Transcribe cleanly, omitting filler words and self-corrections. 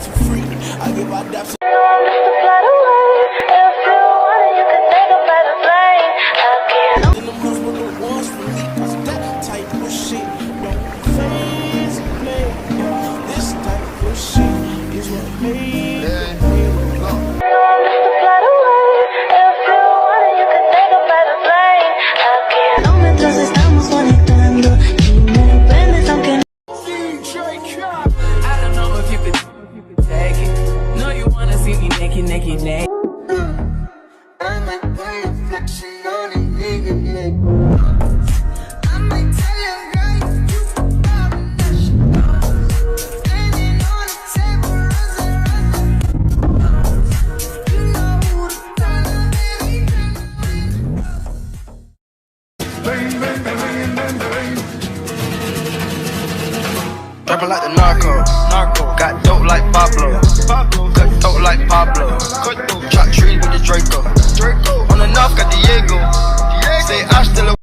for free. I give my daps. And them hoes were the ones for me, 'cause that type of shit don't phase me. This type of shit is what made me. Rapping like the narco, got dope like Pablo, cut dope like Pablo, chop trees with the Draco, on the north got Diego, say hasta.